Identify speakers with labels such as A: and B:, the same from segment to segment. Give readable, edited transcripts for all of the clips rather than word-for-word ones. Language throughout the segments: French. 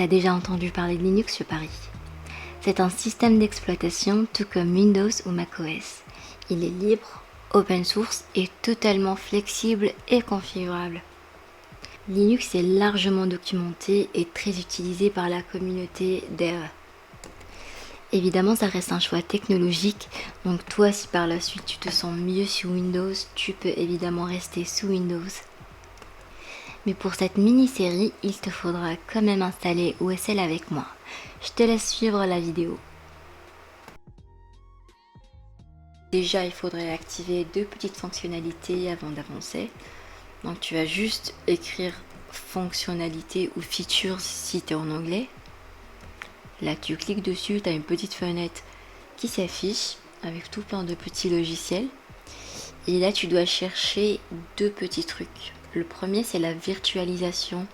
A: as déjà entendu parler de Linux, je parie. C'est un système d'exploitation tout comme Windows ou macOS. Il est libre, open source et totalement flexible et configurable. Linux est largement documenté et très utilisé par la communauté dev. Évidemment, ça reste un choix technologique, donc toi, si par la suite tu te sens mieux sous Windows, tu peux évidemment rester sous Windows. Mais pour cette mini-série, il te faudra quand même installer OSL avec moi. Je te laisse suivre la vidéo. Déjà, il faudrait activer deux petites fonctionnalités avant d'avancer. Donc tu vas juste écrire fonctionnalité ou features si tu es en anglais. Là, tu cliques dessus, tu as une petite fenêtre qui s'affiche avec tout plein de petits logiciels. Et là, tu dois chercher deux petits trucs. Le premier, c'est la virtualisation,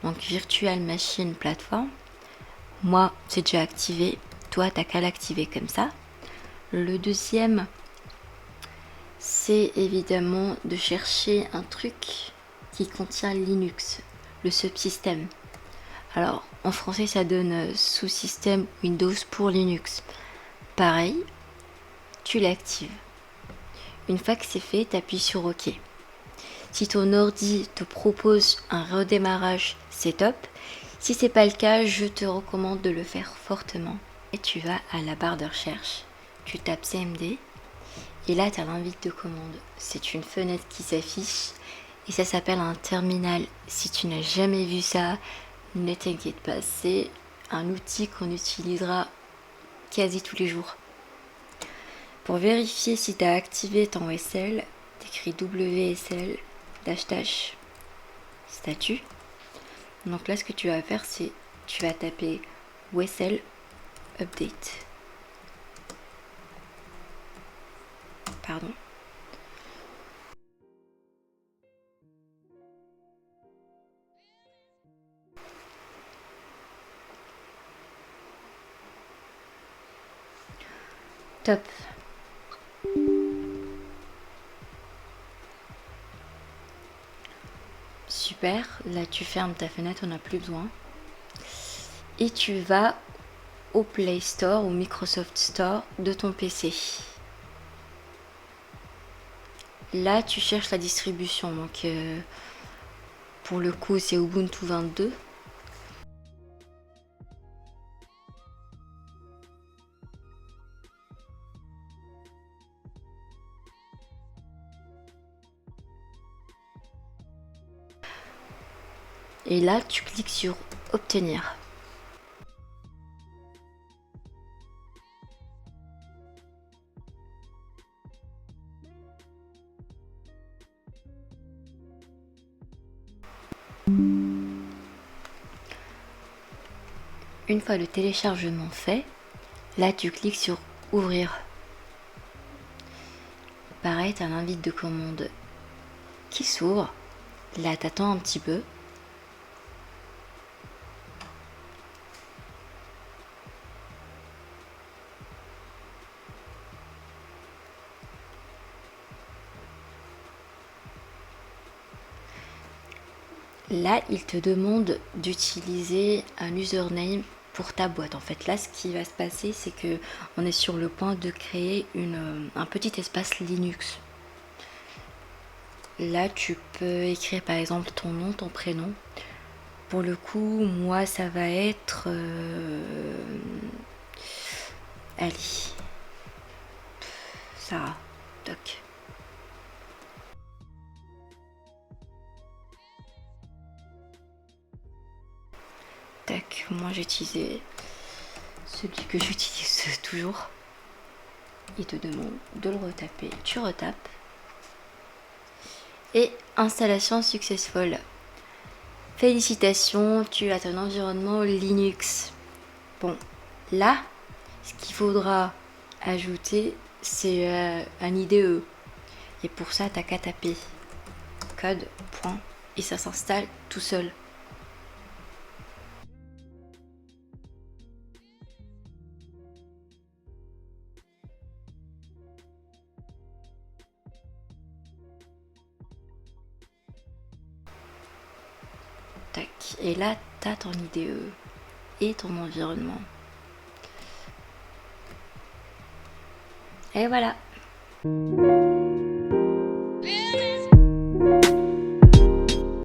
A: donc Virtual Machine Platform. Moi, c'est déjà activé. Toi, t'as qu'à l'activer comme ça. Le deuxième, c'est évidemment de chercher un truc qui contient Linux, le subsystème. Alors, en français, ça donne sous-système Windows pour Linux. Pareil, tu l'actives. Une fois que c'est fait, tu appuies sur OK. Si ton ordi te propose un redémarrage, c'est top. Si c'est pas le cas, je te recommande de le faire fortement. Et tu vas à la barre de recherche, tu tapes CMD et là tu as l'invite de commande. C'est une fenêtre qui s'affiche et ça s'appelle un terminal. Si tu n'as jamais vu ça, ne t'inquiète pas, c'est un outil qu'on utilisera quasi tous les jours. Pour vérifier si tu as activé ton OSL, t'écris WSL -- statut. Donc là, ce que tu vas faire, c'est tu vas taper WSL update. Pardon. Top. Super. Là, tu fermes ta fenêtre, on n'a plus besoin. Et tu vas au Play Store ou Microsoft Store de ton PC. Là, tu cherches la distribution. Donc, pour le coup, c'est Ubuntu 22. Et là, tu cliques sur Obtenir. Une fois le téléchargement fait, là, tu cliques sur Ouvrir. Pareil, tu as l'invite de commande qui s'ouvre. Là, tu attends un petit peu. Là, il te demande d'utiliser un username pour ta boîte. En fait, là, ce qui va se passer, c'est que on est sur le point de créer un petit espace Linux. Là, tu peux écrire par exemple ton nom, ton prénom. Pour le coup, moi, ça va être... allez. Sarah. Toc. Tac. Moi, j'ai utilisé celui que j'utilise toujours. Il te demande de le retaper. Tu retapes. Et installation successful. Félicitations, tu as ton environnement Linux. Bon, là, ce qu'il faudra ajouter, c'est un IDE. Et pour ça, t'as qu'à taper code, point, et ça s'installe tout seul. Tac. Et là, t'as ton IDE. et ton environnement. Et voilà.